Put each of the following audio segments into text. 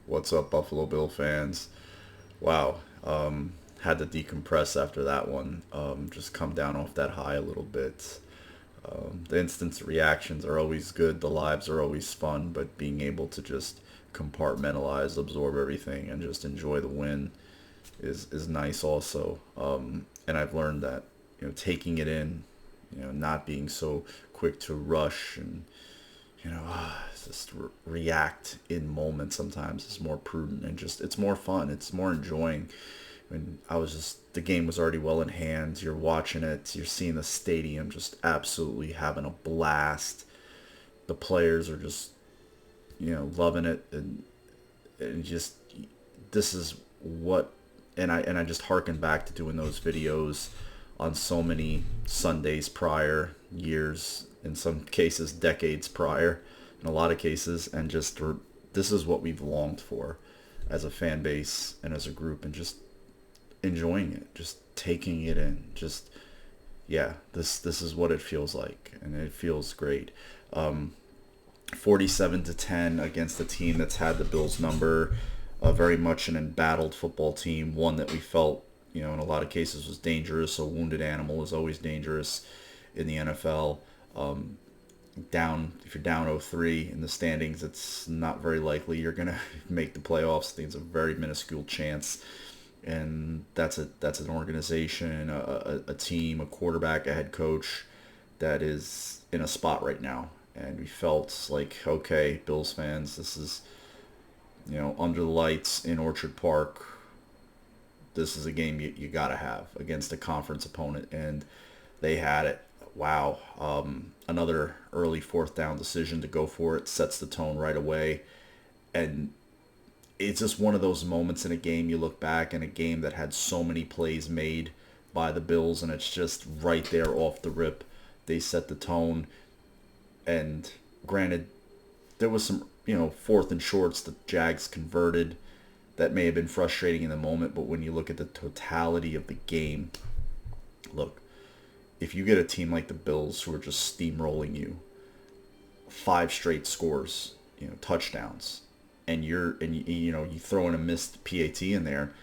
What's up, Buffalo Bill fans? Wow, had to decompress after that one. Just come down off that high a little bit. The instant reactions are always good. The lives are always fun, but being able to just compartmentalize, absorb everything, and just enjoy the win is nice also. And I've learned that taking it in, not being so quick to rush and just react in moments sometimes is more prudent and just it's more fun. It's more enjoying. When I was just the game was already well in hand. You're watching it. You're seeing the stadium just absolutely having a blast. The players are just loving it and just this is what and I just harken back to doing those videos on so many Sundays prior, years, in some cases decades prior, in a lot of cases, and just this is what we've longed for as a fan base and as a group, and just enjoying it, just taking it in, just yeah, this is what it feels like, and it feels great. 47-10 against a team that's had the Bills number, very much an embattled football team, one that we felt, in a lot of cases was dangerous. A wounded animal is always dangerous in the NFL. If you're down 0-3 in the standings, it's not very likely you're gonna make the playoffs. I think it's a very minuscule chance, and that's an organization, a team, a quarterback, a head coach that is in a spot right now. And we felt like, okay, Bills fans, this is under the lights in Orchard Park. This is a game you got to have against a conference opponent, and they had it. Wow. Another early fourth down decision to go for it sets the tone right away. And it's just one of those moments in a game you look back, in a game that had so many plays made by the Bills, and it's just right there off the rip. They set the tone. And granted, there was some, fourth and shorts the Jags converted that may have been frustrating in the moment, but when you look at the totality of the game, look, if you get a team like the Bills who are just steamrolling you, 5 straight scores, touchdowns, and you throw in a missed PAT in there,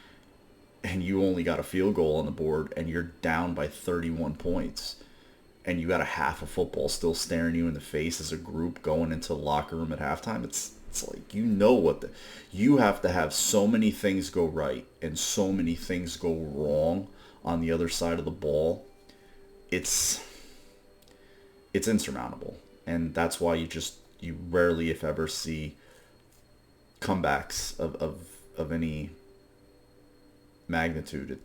and you only got a field goal on the board, and you're down by 31 points, and you got a half of football still staring you in the face as a group going into the locker room at halftime, it's like you have to have so many things go right and so many things go wrong on the other side of the ball. It's insurmountable, and that's why you rarely, if ever, see comebacks of any magnitude.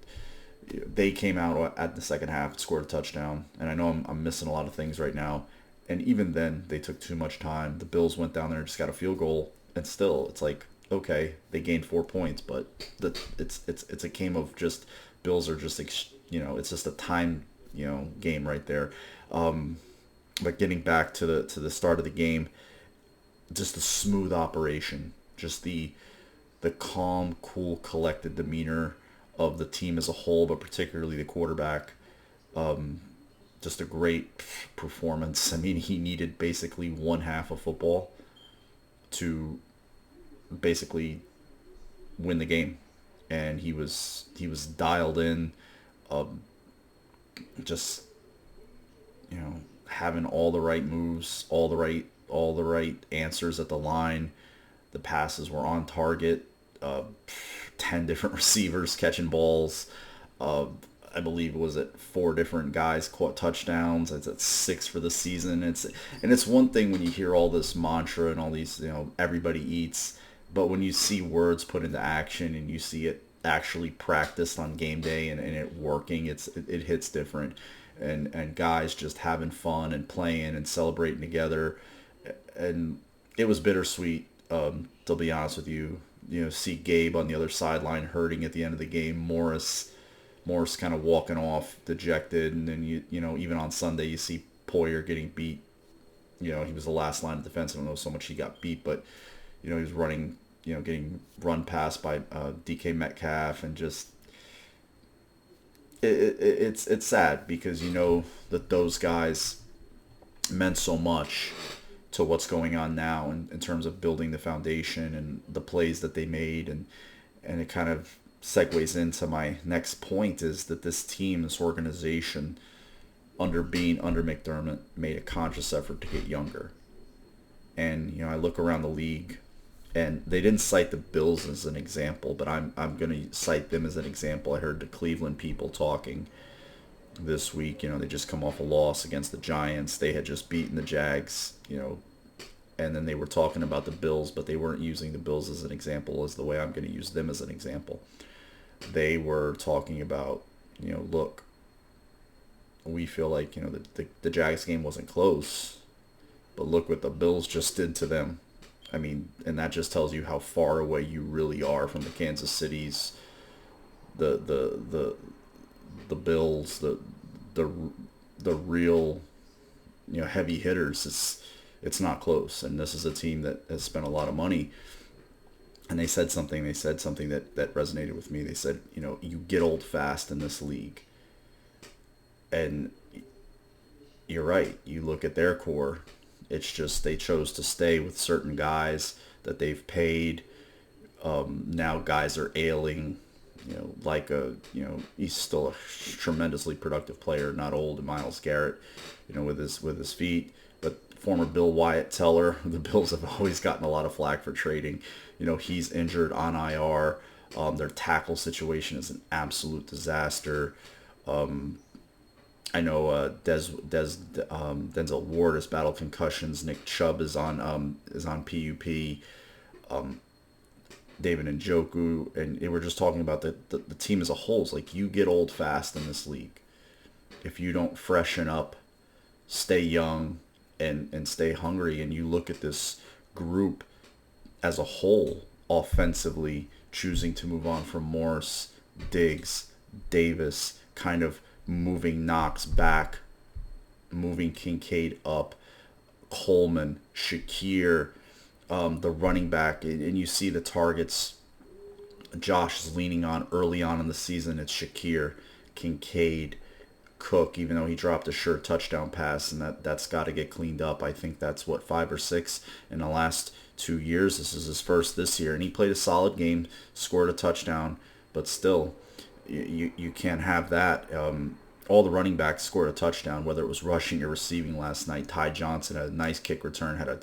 They came out at the second half, scored a touchdown, and I know I'm missing a lot of things right now. And even then, they took too much time. The Bills went down there and just got a field goal, and still, it's like, okay, they gained 4 points, but it's a game of just Bills are just it's just a time game right there. But getting back to the start of the game, just the smooth operation, just the calm, cool, collected demeanor of the team as a whole, but particularly the quarterback. Just a great performance. I mean, he needed basically one half of football to basically win the game, and he was dialed in, just having all the right moves, all the right answers at the line. The passes were on target. 10 different receivers catching balls. I believe it was at 4 different guys caught touchdowns. It's at 6 for the season. It's one thing when you hear all this mantra and all these, everybody eats, but when you see words put into action and you see it actually practiced on game day and it working, it hits different. And guys just having fun and playing and celebrating together. And it was bittersweet, to be honest with you. See Gabe on the other sideline hurting at the end of the game. Morris kind of walking off dejected, and then even on Sunday you see Poyer getting beat. He was the last line of defense. I don't know so much he got beat, but he was running, getting run past by DK Metcalf, and just it's sad because that those guys meant so much to what's going on now in terms of building the foundation and the plays that they made, and it kind of segues into my next point is that this team, this organization, under McDermott, made a conscious effort to get younger. And I look around the league, and they didn't cite the Bills as an example, but I'm going to cite them as an example. I heard the Cleveland people talking this week. They just come off a loss against the Giants. They had just beaten the Jags, and then they were talking about the Bills, but they weren't using the Bills as an example as the way I'm going to use them as an example. They were talking about, look, we feel like, the Jags game wasn't close, but look what the Bills just did to them. I mean, and that just tells you how far away you really are from the Kansas Cities, the Bills, the real, heavy hitters. It's not close, and this is a team that has spent a lot of money. And they said something that resonated with me. They said, you get old fast in this league. And you're right. You look at their core. It's just they chose to stay with certain guys that they've paid. Now guys are ailing. He's still a tremendously productive player, not old, Myles Garrett, with his feet. But former Bill Wyatt Teller, the Bills have always gotten a lot of flack for trading. He's injured on IR. Their tackle situation is an absolute disaster. I know Denzel Ward has battled concussions. Nick Chubb is on PUP. David Njoku, and they were just talking about the team as a whole. It's like, you get old fast in this league if you don't freshen up, stay young, and stay hungry. And you look at this group as a whole, offensively, choosing to move on from Morse, Diggs, Davis, kind of moving Knox back, moving Kincaid up, Coleman, Shakir, the running back, and you see the targets Josh is leaning on early on in the season. It's Shakir, Kincaid, Cook, even though he dropped a sure touchdown pass, and that's got to get cleaned up. I think that's 5 or 6 in the last 2 years. This is his first this year, and he played a solid game, scored a touchdown, but still, you can't have that. All the running backs scored a touchdown, whether it was rushing or receiving last night. Ty Johnson had a nice kick return, had a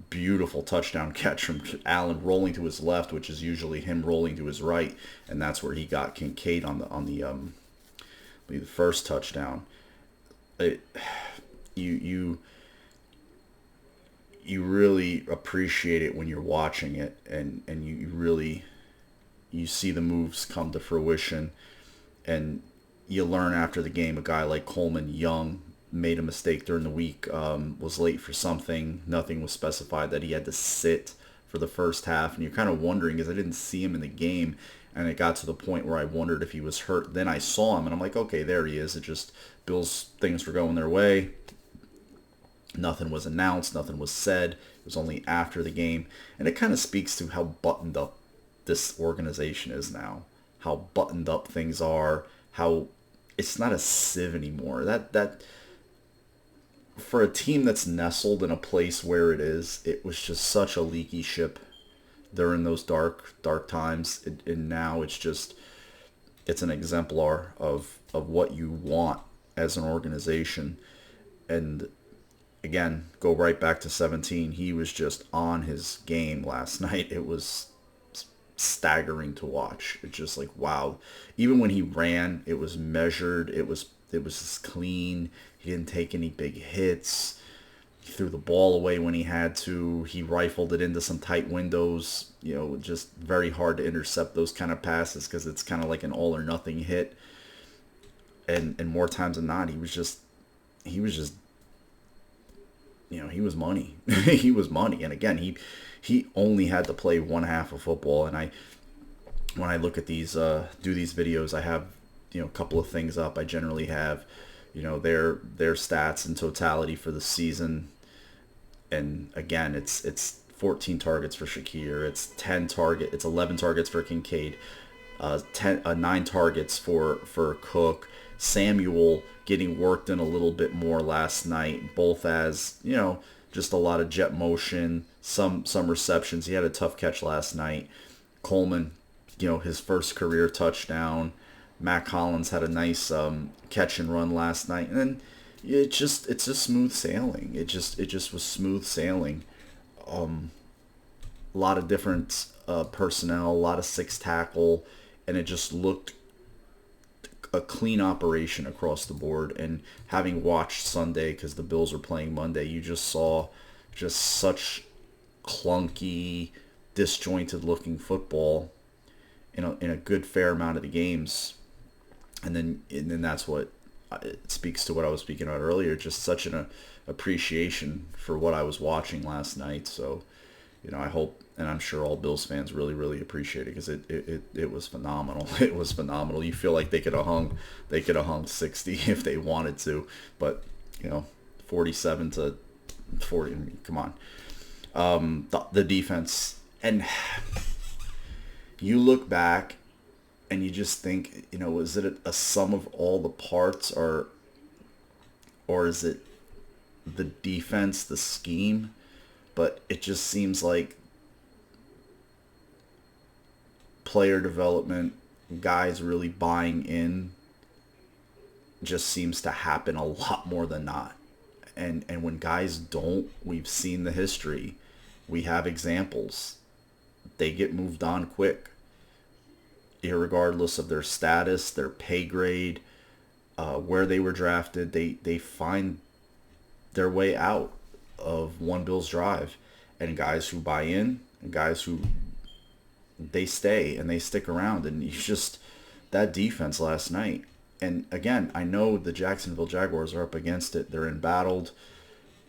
beautiful touchdown catch from Allen rolling to his left, which is usually him rolling to his right, and that's where he got Kincaid on the first touchdown. You really appreciate it when you're watching it, and you see the moves come to fruition, and you learn after the game. A guy like Coleman, young, made a mistake during the week, was late for something. Nothing was specified, that he had to sit for the first half. And you're kind of wondering, because I didn't see him in the game, and it got to the point where I wondered if he was hurt. Then I saw him, and I'm like, okay, there he is. It just, Bills, things were going their way. Nothing was announced. Nothing was said. It was only after the game. And it kind of speaks to how buttoned up this organization is now. How buttoned up things are. How it's not a sieve anymore. That for a team that's nestled in a place where it is, it was just such a leaky ship during those dark times. And now it's an exemplar of what you want as an organization. And again, go right back to 17. He was just on his game last night. It was staggering to watch. It's just like, wow. Even when he ran, it was measured. It was just clean. He didn't take any big hits. He threw the ball away when he had to. He rifled it into some tight windows. Just very hard to intercept those kind of passes, because it's kind of like an all or nothing hit. And more times than not, he was just he was money. He was money. And again, he only had to play one half of football. And when I look at these, do these videos, I have, a couple of things up. I generally have, their stats in totality for the season. And again, it's 14 targets for Shakir. It's 11 targets for Kincaid. 9 targets for Cook. Samuel getting worked in a little bit more last night, both as, just a lot of jet motion, some receptions. He had a tough catch last night. Coleman, his first career touchdown. Matt Collins had a nice catch and run last night, and then it's just smooth sailing. It just was smooth sailing. A lot of different personnel, a lot of six tackle, and it just looked a clean operation across the board. And having watched Sunday, because the Bills were playing Monday, you just saw just such clunky, disjointed looking football in a good fair amount of the games. And then that's what it speaks to what I was speaking about earlier, just such an appreciation for what I was watching last night. So, I hope, and I'm sure all Bills fans really, really appreciate it, because it was phenomenal. It was phenomenal. You feel like they could have hung 60 if they wanted to, but 47-40. I mean, come on. The defense, and you look back and you just think, is it a sum of all the parts, or is it the defense, the scheme? But it just seems like player development, guys really buying in, just seems to happen a lot more than not. And when guys don't, we've seen the history. We have examples. They get moved on quick, irregardless of their status, their pay grade, where they were drafted. They find their way out of one Bills drive. And guys who buy in, and guys who they stay and they stick around. And that defense last night. And again, I know the Jacksonville Jaguars are up against it. They're embattled,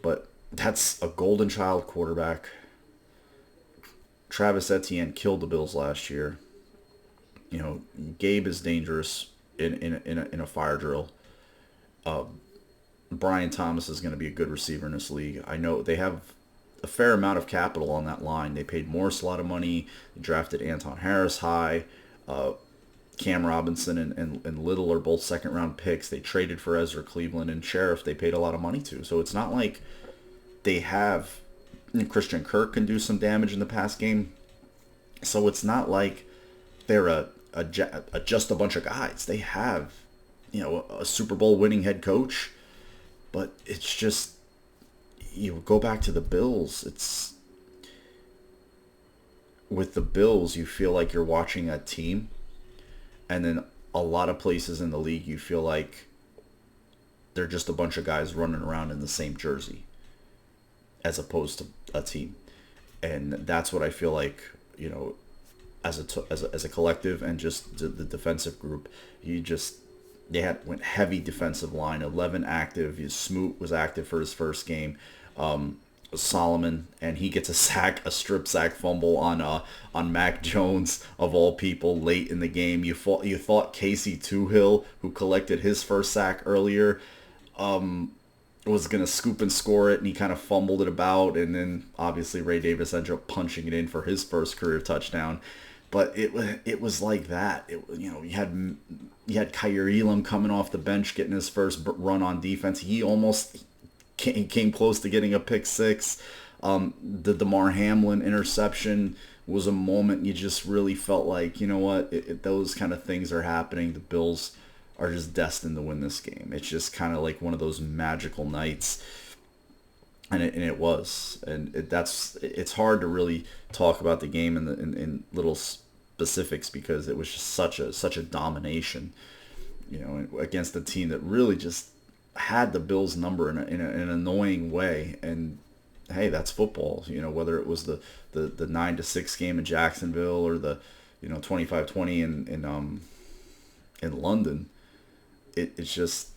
but that's a golden child quarterback. Travis Etienne killed the Bills last year. Gabe is dangerous in a fire drill. Brian Thomas is going to be a good receiver in this league. I know they have a fair amount of capital on that line. They paid Morse a lot of money. They drafted Anton Harris high. Cam Robinson and Little are both second-round picks. They traded for Ezra Cleveland and Sheriff. They paid a lot of money to. So it's not like they have... Christian Kirk can do some damage in the pass game. So it's not like they're just a bunch of guys. They have, a Super Bowl winning head coach. But it's just, go back to the Bills. It's... With the Bills, you feel like you're watching a team. And then a lot of places in the league, you feel like they're just a bunch of guys running around in the same jersey, as opposed to a team. And that's what I feel like, as a collective, and just the defensive group. They went heavy defensive line, 11 active. Smoot was active for his first game. Solomon, and he gets a strip sack fumble on Mac Jones of all people late in the game. You thought Casey Toohill, who collected his first sack earlier, was gonna scoop and score it, and he kind of fumbled it about, and then obviously Ray Davis ended up punching it in for his first career touchdown. But it was like that. You had Kyer Elam coming off the bench, getting his first run on defense. He almost came close to getting a pick six. The DeMar Hamlin interception was a moment you just really felt like, those kind of things are happening. The Bills are just destined to win this game. It's just kind of like one of those magical nights, and it was. And it's hard to really talk about the game in little specifics, because it was just such a domination, against a team that really just had the Bills' number in an annoying way. And hey, that's football. Whether it was the 9-6 game in Jacksonville, or the 25-20 in London, it's just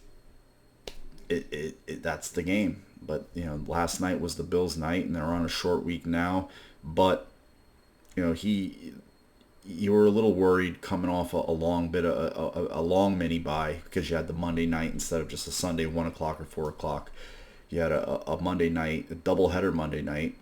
that's the game. But last night was the Bills' night, and they're on a short week now. But you were a little worried coming off a long mini bye, because you had the Monday night instead of just a Sunday 1 o'clock or 4 o'clock. You had a Monday night, a doubleheader Monday night,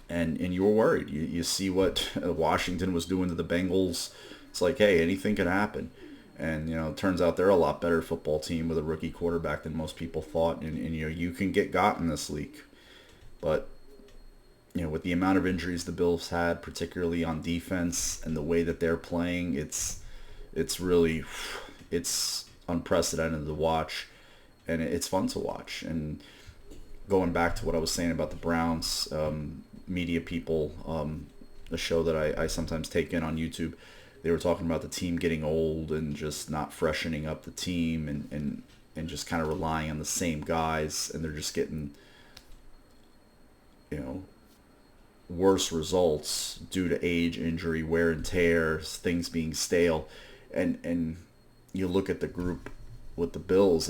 and you were worried. You see what Washington was doing to the Bengals. It's like, hey, anything could happen. And it turns out they're a lot better football team with a rookie quarterback than most people thought, and you can get got in this league. But with the amount of injuries the Bills had, particularly on defense, and the way that they're playing, it's really it's unprecedented to watch, and it's fun to watch. And going back to what I was saying about the Browns, media people, a show that I sometimes take in on YouTube, they were talking about the team getting old and just not freshening up the team, and just kind of relying on the same guys, and they're just getting worse results due to age, injury, wear and tear, things being stale. And you look at the group with the Bills,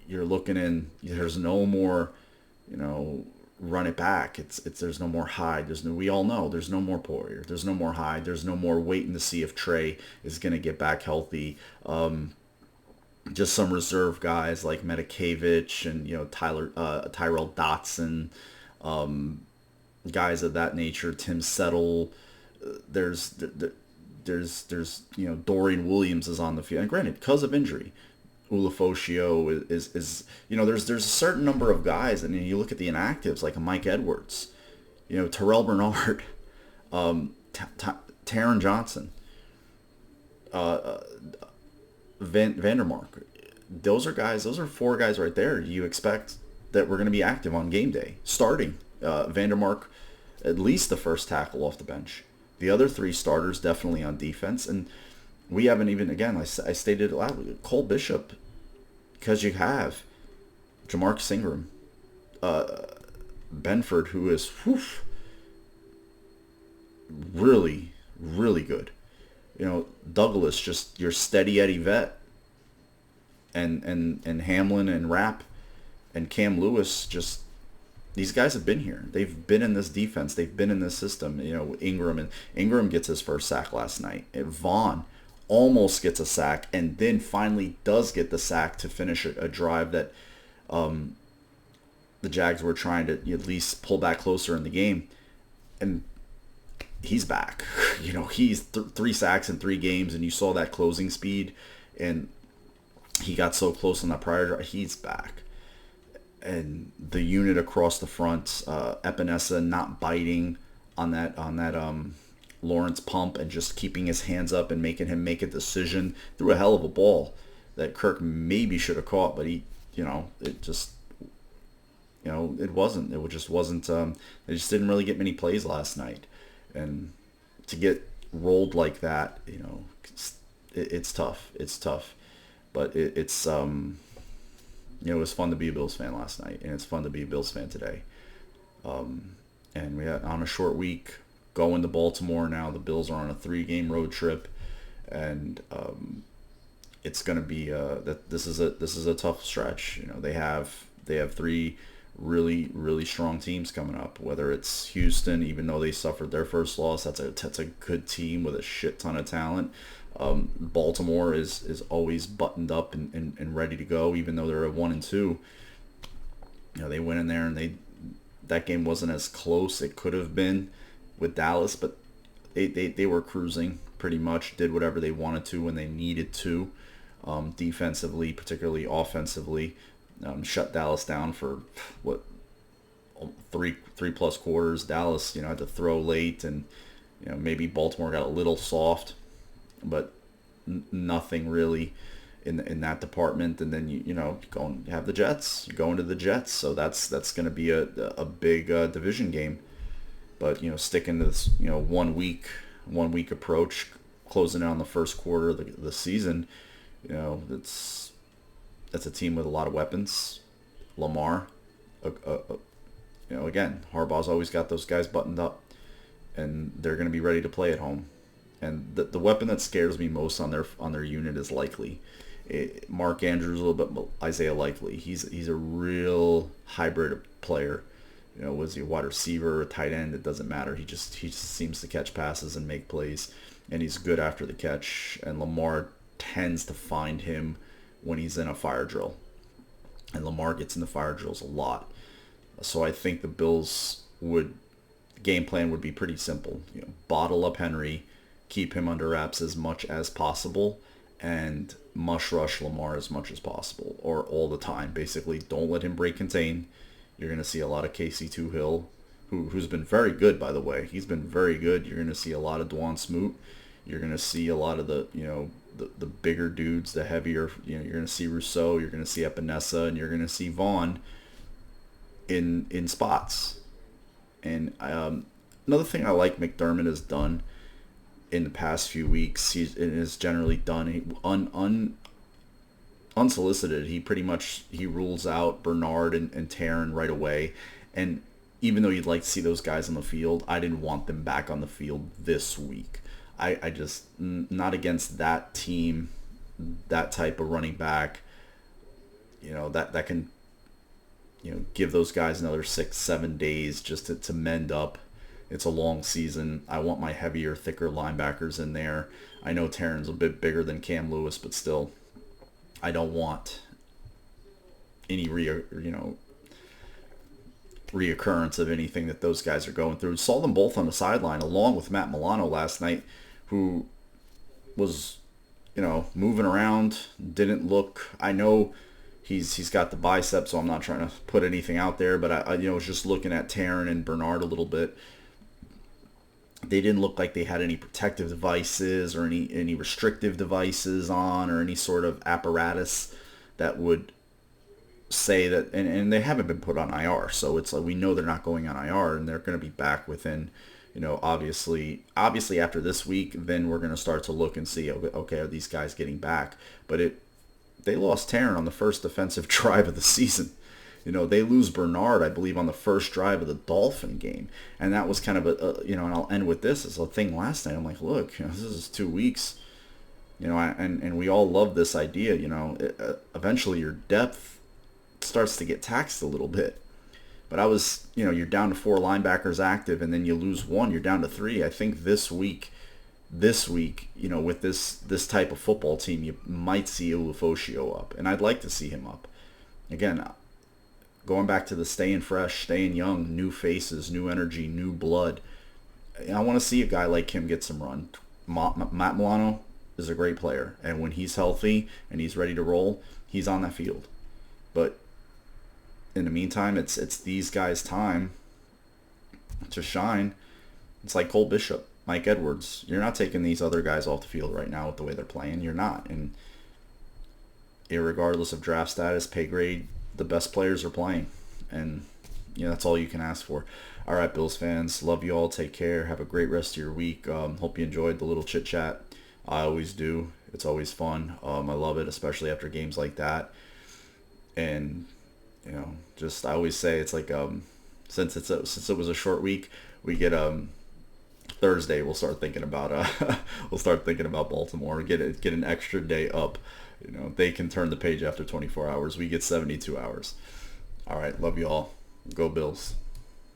you're looking in, there's no more, run it back. It's there's no more Hyde. We all know there's no more Poirier. There's no more Hyde. There's no more waiting to see if Trey is going to get back healthy. Just some reserve guys like Medikevich and Tyrell Dotson, guys of that nature. Tim Settle. There's Dorian Williams is on the field, and granted, because of injury. Ulofoshio is there's a certain number of guys, and you look at the inactives like a Mike Edwards, Terrell Bernard, Taron Johnson, Vandermark. Those are four guys right there. You expect that we're going to be active on game day, starting Vandermark, at least the first tackle off the bench. The other three starters definitely on defense, and we haven't even, again, I stated it loudly, Cole Bishop, because you have Jamarcus Ingram, Benford, who is really, really good. Douglas, just your steady Eddie vet, and Hamlin and Rapp and Cam Lewis, just these guys have been here. They've been in this defense. They've been in this system. Ingram gets his first sack last night. Vaughn almost gets a sack, and then finally does get the sack to finish a drive that the Jags were trying to at least pull back closer in the game. And he's back. He's 3 sacks in 3 games, and you saw that closing speed, and he got so close on that prior drive. He's back. And the unit across the front, Epinesa not biting on that Lawrence pump, and just keeping his hands up and making him make a decision, threw a hell of a ball that Kirk maybe should have caught, but he, it just, it wasn't. It just wasn't. They just didn't really get many plays last night, and to get rolled like that, it's tough. It's tough, but it's it was fun to be a Bills fan last night, and it's fun to be a Bills fan today. And we had on a short week going to Baltimore now. The Bills are on a 3-game road trip, and it's going to be this is a tough stretch. They have 3 really, really strong teams coming up. Whether it's Houston, even though they suffered their first loss, that's a good team with a shit ton of talent. Baltimore is always buttoned up and ready to go, even though they're at 1-2. They went in there, and that game wasn't as close. It could have been with Dallas, but they were cruising pretty much, did whatever they wanted to when they needed to, defensively, particularly offensively. Shut Dallas down for three plus quarters. Dallas, had to throw late, and maybe Baltimore got a little soft, but nothing really in that department. And then you go and have the Jets. You go into the Jets, so that's going to be a big division game. But sticking to this 1 week approach, closing out on the first quarter of the season, that's a team with a lot of weapons. Lamar, again, Harbaugh's always got those guys buttoned up, and they're going to be ready to play at home. And the weapon that scares me most on their unit is Likely. Mark Andrews a little bit, Isaiah Likely. He's a real hybrid player. Was he a wide receiver or a tight end? It doesn't matter. He just seems to catch passes and make plays, and he's good after the catch. And Lamar tends to find him when he's in a fire drill, and Lamar gets in the fire drills a lot. So I think the Bills game plan would be pretty simple. Bottle up Henry, keep him under wraps as much as possible, and mush rush Lamar as much as possible, or all the time. Basically, don't let him break contain. You're going to see a lot of Casey Hill, who's been very good, by the way. He's been very good. You're going to see a lot of Dwan Smoot. You're going to see a lot of the bigger dudes, the heavier. You're going to see Rousseau. You're going to see Epinesa, and you're going to see Vaughn in spots. And another thing I like McDermott has done in the past few weeks, he has generally done unsolicited. He pretty much rules out Bernard and Taryn right away. And even though you'd like to see those guys on the field, I didn't want them back on the field this week. I just, not against that team, that type of running back, that can, give those guys another 6-7 days just to mend up. It's a long season. I want my heavier, thicker linebackers in there. I know Taryn's a bit bigger than Cam Lewis, but still, I don't want any reoccurrence of anything that those guys are going through. Saw them both on the sideline along with Matt Milano last night, who was, moving around, didn't look. I know he's got the biceps, so I'm not trying to put anything out there, but I was just looking at Taryn and Bernard a little bit. They didn't look like they had any protective devices or any restrictive devices on, or any sort of apparatus that would say that, and they haven't been put on IR, so it's like we know they're not going on IR, and they're going to be back within, obviously after this week. Then we're going to start to look and see, okay, are these guys getting back? But they lost Taryn on the first defensive drive of the season. They lose Bernard, I believe, on the first drive of the Dolphin game. And that was kind of and I'll end with this, as a thing last night. I'm like, look, this is 2 weeks, and we all love this idea, eventually your depth starts to get taxed a little bit. But you're down to 4 linebackers active, and then you lose 1, you're down to 3. I think this week, with this type of football team, you might see Ulufoshio up, and I'd like to see him up. Again, going back to the staying fresh, staying young, new faces, new energy, new blood. I want to see a guy like him get some run. Matt Milano is a great player, and when he's healthy and he's ready to roll, he's on that field. But in the meantime, it's these guys' time to shine. It's like Cole Bishop, Mike Edwards. You're not taking these other guys off the field right now with the way they're playing. You're not. And irregardless of draft status, pay grade, the best players are playing. And that's all you can ask for. All right, Bills fans, love you all. Take care. Have a great rest of your week. Hope you enjoyed the little chit chat. I always do. It's always fun. I love it, especially after games like that. And I always say it's like since it was a short week, we get Thursday. We'll start thinking about Baltimore. Get an extra day up. They can turn the page after 24 hours. We get 72 hours. All right, love you all. Go Bills.